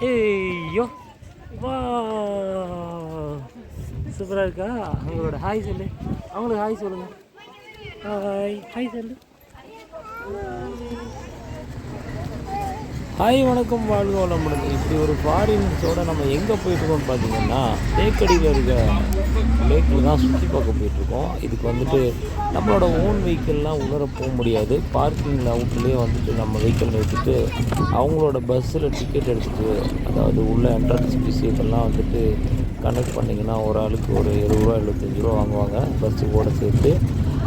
ஐயோ வா சூப்பராக இருக்கா? அவங்களோட ஹாய் சொல்லு, அவங்களுக்கு ஹாய் சொல்லுங்கள். ஹாய் ஹாய் சொல்லு. ஹாய் வணக்கம், வாழ்க வளமுடன். இப்படி ஒரு ஃபாரினர்ஸோடு நம்ம எங்கே போயிட்டுருக்கோம்னு பார்த்தீங்கன்னா, தேக்கடியில் இருக்க லேக்கில் தான் சுற்றி பார்க்க போயிட்டுருக்கோம். இதுக்கு வந்துட்டு நம்மளோட ஓன் வெஹிக்கிள்லாம் உள்ளர போக முடியாது. பார்க்கிங்கில் அவுட்லேயே வந்துட்டு நம்ம வெஹிக்கிள் நிறுத்திட்டு அவங்களோட பஸ்ஸில் டிக்கெட் எடுத்துகிட்டு, அதாவது உள்ள என்ட்ரன்ஸ் ஃபீஸ் இதெல்லாம் வந்துட்டு கனெக்ட் பண்ணிங்கன்னா ஒரு ஆளுக்கு ஒரு 70 ரூபா 75 ரூபா வாங்குவாங்க பஸ்ஸு கூட சேர்த்து.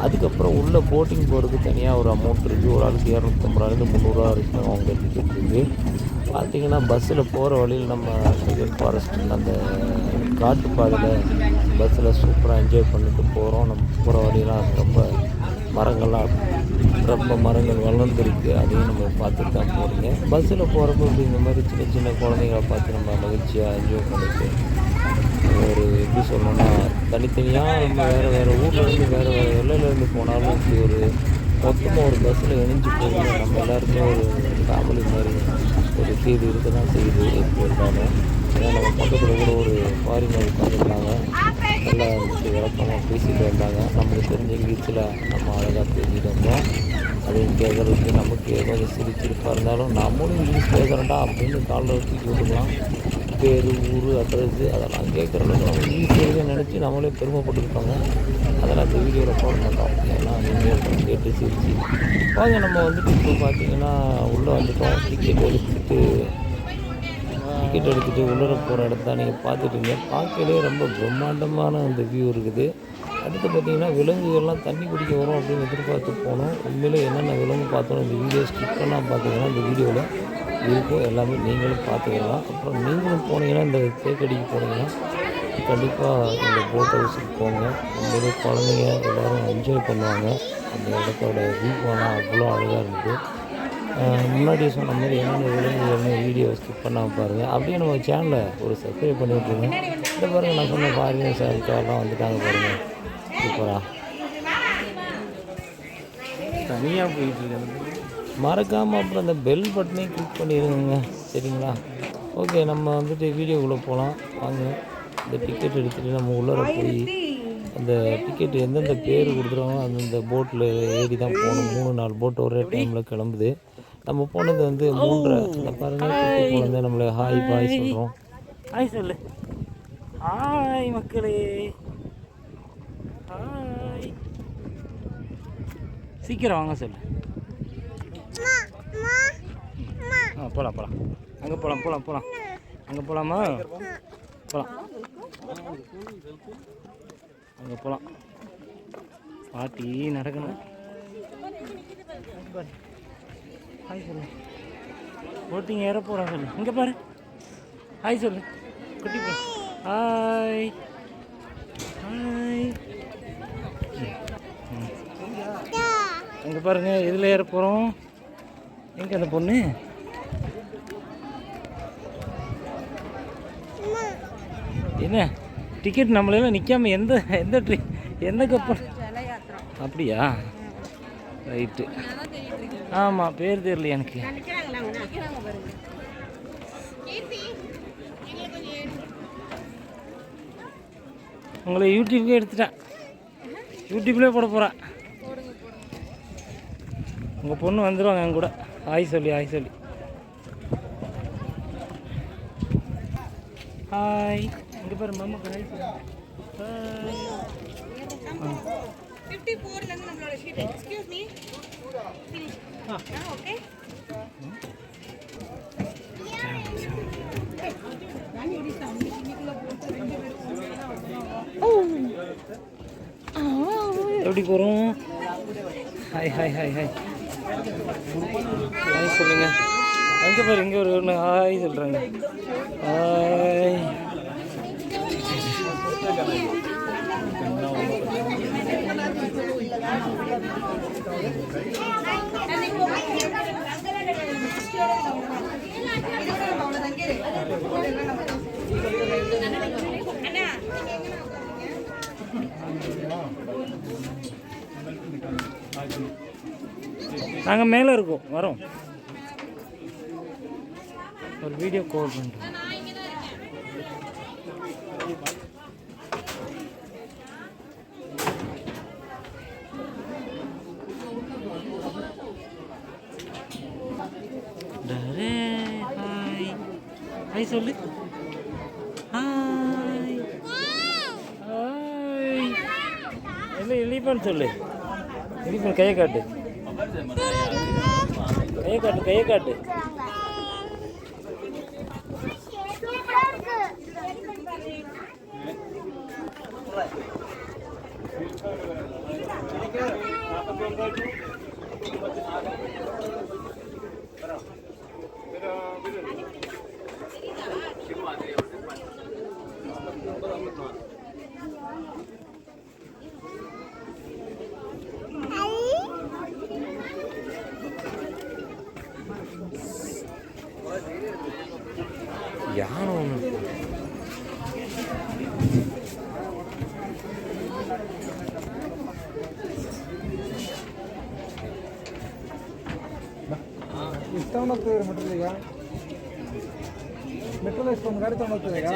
அதுக்கப்புறம் உள்ளே போட்டிங் போகிறதுக்கு தனியாக ஒரு அமௌண்ட் இருக்குது. ஒரு ஆளுக்கு 250 300 வரைக்கும் அவங்க டிக்கெட் இருக்குது. பார்த்திங்கன்னா பஸ்ஸில் போகிற வழியில் நம்ம டைகர் ஃபாரஸ்ட் அந்த காட்டு பாதையில் பஸ்ஸில் சூப்பராக என்ஜாய் பண்ணிட்டு போகிறோம். நம்ம போகிற வழியெல்லாம் ரொம்ப மரங்கள் வளர்ந்துருக்கு. அதையும் நம்ம பார்த்துட்டு தான் போகிறீங்க. பஸ்ஸில் போகிறப்போ இப்படி இந்த மாதிரி சின்ன சின்ன குழந்தைங்களை பார்த்து நம்ம மகிழ்ச்சியாக என்ஜாய் பண்ணிட்டு ஒரு எப்படி சொல்லணும்னா, தனித்தனியாக நம்ம வேறு ஊர்லேருந்து வேறு எல்லையிலேருந்து போனாலும் இப்படி ஒரு மொத்தமாக ஒரு பஸ்ஸில் இணைஞ்சு போகணும். நம்ம எல்லாருமே ஒரு ஃபேமிலி மாதிரி ஒரு ஃபீல் இருக்க தான் செய்யுது எப்படி இருந்தாலும். ஏன்னா நம்ம பக்கத்தில் கூட ஒரு ஃபாரினர் உட்காந்துருந்தாங்க, நல்லா வந்துட்டு விளக்கமாக பேசிட்டு வந்தாங்க. நமக்கு தெரிஞ்ச இங்கிலீஷில் நம்ம அழகாக பேசிட்டு வந்தோம். அதையும் கேட்குறதுக்கு நமக்கு கொஞ்சம் சிரிச்சிருப்பாக இருந்தாலும் நம்மளும் இங்கிலீஷ் பேசுகிறேன்டா அப்படின்னு காலில் வச்சு விட்டுக்கலாம். பேர் ஊர் அட்ரஸ்ஸு அதெல்லாம் கேட்குற அளவுக்கு நம்ம ஈஸியாக நினச்சி நம்மளே பெருமைப்பட்டுருப்பாங்க. அதெல்லாம் அந்த வீடியோவில் போட மாட்டோம். ஏன்னா நீங்கள் கேட்டு சிரிச்சு வாங்க. நம்ம வந்துட்டு இப்போ பார்த்தீங்கன்னா உள்ளே வந்துட்டோம். டிக்கெட் எடுத்துகிட்டு உள்ளே போகிற இடத்த நீங்கள் பார்த்துட்டீங்க. பார்க்கலே ரொம்ப பிரம்மாண்டமான அந்த வியூ இருக்குது. அடுத்து பார்த்திங்கன்னா விலங்குகள்லாம் தண்ணி குடிக்க வரும் அப்படின்னு எதிர்பார்த்து போனோம். உண்மையிலே என்னென்ன விலங்கு பார்த்தோம் இந்த வீடியோ ஸ்கிப் பண்ணால் பார்த்தீங்கன்னா இந்த வீடியோவில் இருக்கும். எல்லாமே நீங்களும் பார்த்துக்கலாம். அப்புறம் நீங்களும் போனீங்கன்னா இந்த தேக்கடிக்கு போனீங்கன்னா கண்டிப்பாக இந்த போட் ஹவுஸுக்கு போங்க. உண்மையிலே குழந்தைங்க எல்லோரும் என்ஜாய் பண்ணுவாங்க. அந்த இடத்தோட வியூவெல்லாம் அவ்வளோ அழகாக இருந்தது. முன்னாடியே சொன்ன மாதிரி என்னென்ன விலங்குகள்னு வீடியோ ஸ்கிப் பண்ணாமல் பாருங்கள். அப்படியே நம்ம சேனலை ஒரு சப்ஸ்கிரைப் பண்ணி விட்ருங்க. இந்த பாருங்கள், நான் சொன்ன ஃபாரினர் சார்லாம் வந்துட்டாங்க பாருங்கள். சூப்பராக தனியாக போயிட்டுருக்கேன். மறக்காமல் அப்புறம் அந்த பெல் பட்டனையும் கிளிக் பண்ணிடுங்க, சரிங்களா? ஓகே, நம்ம வந்துட்டு வீடியோக்குள்ளே போகலாம் வாங்க. இந்த டிக்கெட் எடுத்துகிட்டு நம்ம உள்ளே போய் அந்த டிக்கெட் எந்தெந்த பேர் கொடுத்துருவாங்க அந்தந்த போட்டில் ஏறி தான் போகணும். 3-4 போட் ஒரே டைமில் கிளம்புது. நம்ம போனது வந்து 3:30. அந்த பாருங்கள், குழந்தை நம்மளை ஹாய் பாய் சொல்கிறோம். ஹாய் சொல்லு. ஹாய் மக்களே, ஹாய். சீக்கிரம் வாங்க சொல்லு. போகலாம் அங்கே போகலாம் அங்கே போகலாமா? போகலாம் அங்கே போகலாம். பாட்டி நடக்கணும். ஹாய் சொல்லு. போட்டிங் ஏற போகிறான் சொல்லு. இங்கே பாரு, ஹாய் சொல்லு குட்டி போ. Hi hi. அங்கே பாருங்கள், இதில் ஏற போகிறோம். எங்கே அந்த பொண்ணு? என்ன டிக்கெட் நம்மளெல்லாம் நிற்காம எந்த கப்பல்? அப்படியா, ரைட்டு. ஆமாம், பேர் தெரியல எனக்கு. உங்களை யூடியூப்லேயே எடுத்துட்டேன், யூடியூப்லேயே போட போகிறேன். உங்கள் பொண்ணு வந்துடுவாங்க என் கூட. ஹாய் சொல்லி ஹாய். இங்கே பாரு மாமாக்கு ஹாய் சொல்லு. ஹாய். 54 ல நம்மளோட ஷீட். Excuse me. ஓகே. எப்படி போகிறோம்? ஹாய் சொல்லுங்கள். அங்கே பாரு, இங்கே ஒரு ஹாய் சொல்கிறாங்க. ஹாய். நாங்கள் மேலே இருக்கோம், வரோம். ஒரு வீடியோ கால் பண்ணுறேன். நான் இங்கே தான் இருக்கேன். ஹாய் ஹாய் சொல்லு. ஹாய் ஹாய் இல்லை எலிஃபண்ட் சொல்லு. எலிஃபண்ட் கையை காட்டு, கையை காட்டு, கையை காட்டு. யானை ஒன்று ಇಷ್ಟ ಹೋಗ್ತಿದ್ದೀರಿ ಮೆಟ್ರೋಲ್ ಈಗ? ಮೆಟ್ರೋಲ್ ಇಷ್ಟೊಂದು ಗಾಡಿ ತಗೊಂಡು ಹೋಗ್ತಿದೆ ಈಗ?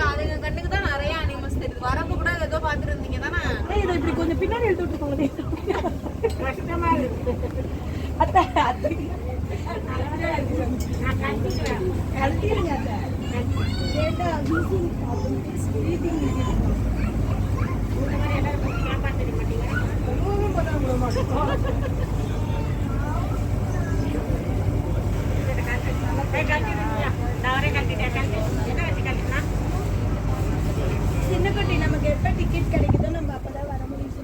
அதுங்க கண்ணுக்கு தான் நிறைய அனிமல்ஸ் தெரியுது. வரப்ப கூட ஏதோ பார்த்துருந்தீங்க தானே? இதை இப்படி கொஞ்சம் பின்னாடி எடுத்து விட்டுக்கோங்க. கஷ்டமா இருக்கு. அத்தை அத்தை கழட்டிடுங்க அத்தை. கேட்டா சின்ன குட்டி நமக்கு எப்ப டிக்கெட் கிடைக்குதோ நம்ம அப்பதான் வர முடியும்.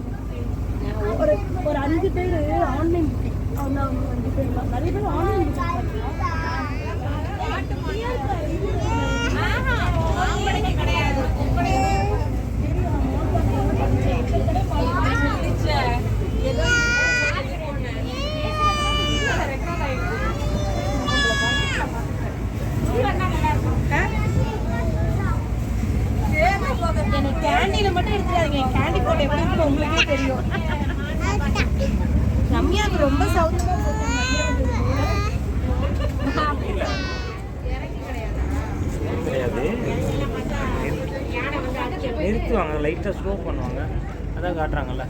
ஒரு 5 பேர் ஆன்லைன் புக்கிங். 5 பேர் நிறைய பேர் ஆன்லைன் புக்கிங் கிடையாது. எனக்கு கேண்டீனை மட்டும் எடுத்துடாதீங்க. கேண்டி போட்டு எப்படி இருக்கு உங்களுக்கே தெரியும். ரம்யாவுக்கு ரொம்ப சவுத்தமா கிடையாது. நிறுத்துவாங்க, லைட்டாக ஸ்லோ பண்ணுவாங்க, அதான் காட்டுறாங்கல்ல.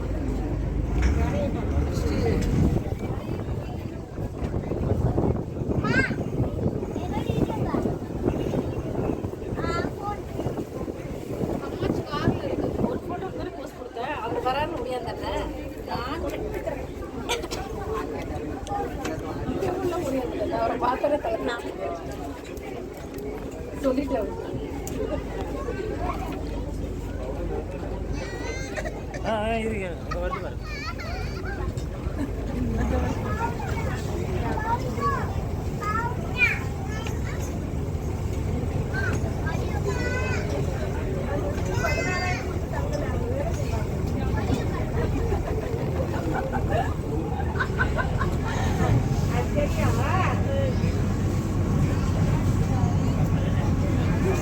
சொல்லிட்டேன். இருக்கு அங்கே வருது பாரு.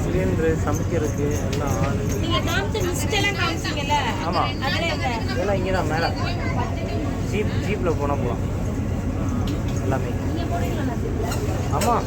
சிலிண்டரு சமைக்கிறதுக்கு எல்லாம் ஆளு. நீங்க காமிச்ச மிஸ்ட் எல்லாம் காமிச்சீங்கல்ல? ஆமாம், இதெல்லாம் இங்கே தான் மேலே ஜீப்பில் போனால் போகலாம் எல்லாமே. ஆமாம்,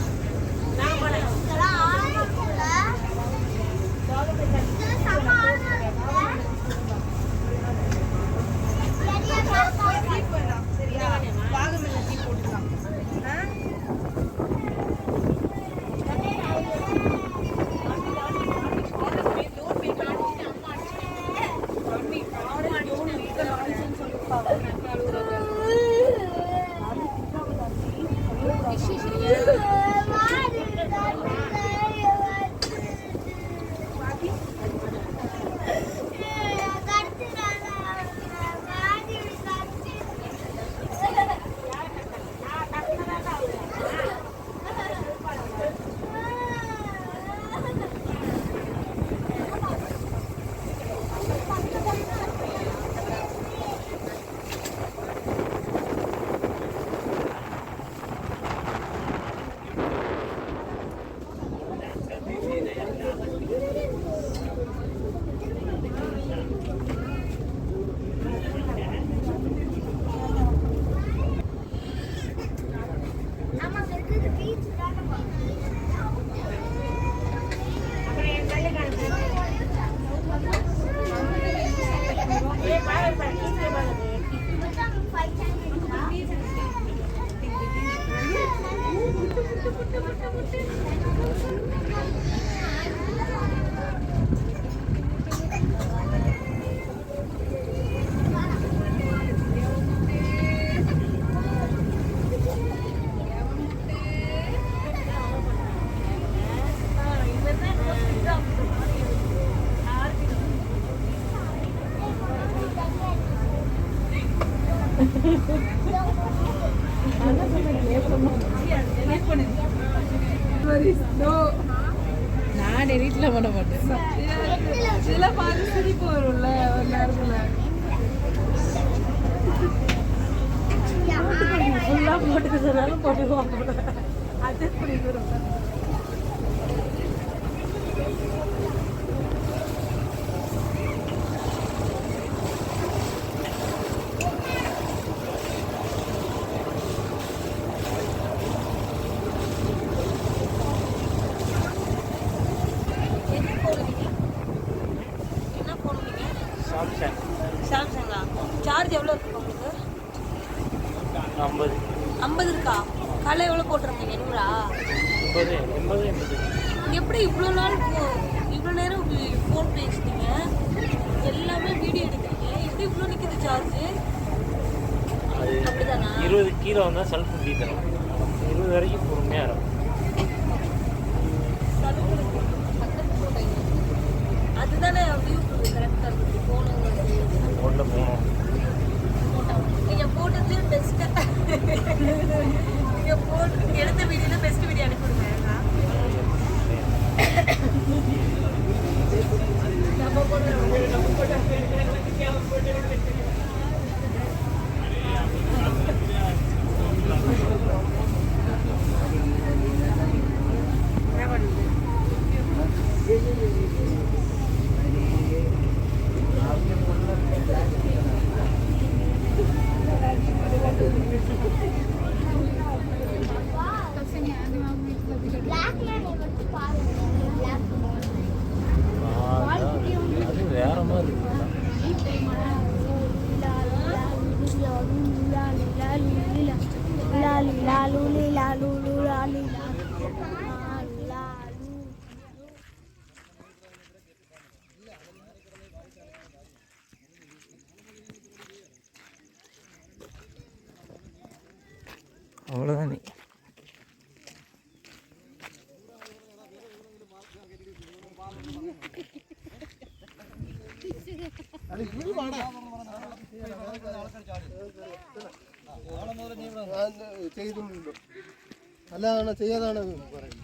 நான் டெலிட்ல பண்ண மாட்டேன். இதெல்லாம் பார்த்து சிரிப்பு வரும்ல ஒரு நேரத்துல. ஃபுல்லாக போட்டுக்க சொன்னாலும் போட்டுக்குவோம். அது பிடிக்கும். சாம்சங்கா சார்ஜ் எவ்வளோ இருக்கு உங்களுக்கு? 50 இருக்கா? காலையில் எவ்வளோ போட்டிருந்தீங்க? 100? எப்படி இவ்வளோ நாள் இவ்வளோ நேரம் ஃபோன் பேசுனீங்க, எல்லாமே வீடியோ எடுக்கிறீங்க, எப்படி இவ்வளோ நிற்கிது சார்ஜ்? அப்படிதானா? 20 கீழே வந்தால் செல்ஃப் ஃப்ரீ தரும். 20 வரைக்கும் பொறுமையாக இருக்கும். அதுதானே வியூ கரெக்டாக இருக்குது. போகணும் போகணும். நீங்கள் போட்டது பெஸ்ட்டாக, நீங்கள் போட்டு எடுத்த வீடியோவில் பெஸ்ட் வீடியோ அனுப்பிவிடுங்க. அது வேற மாதிரி இருக்கு. அவ்வளோதான். நீ ചെയ്തുണ്ടോ? അല്ല ചെയ്യാതാണ് പറയുന്നത്.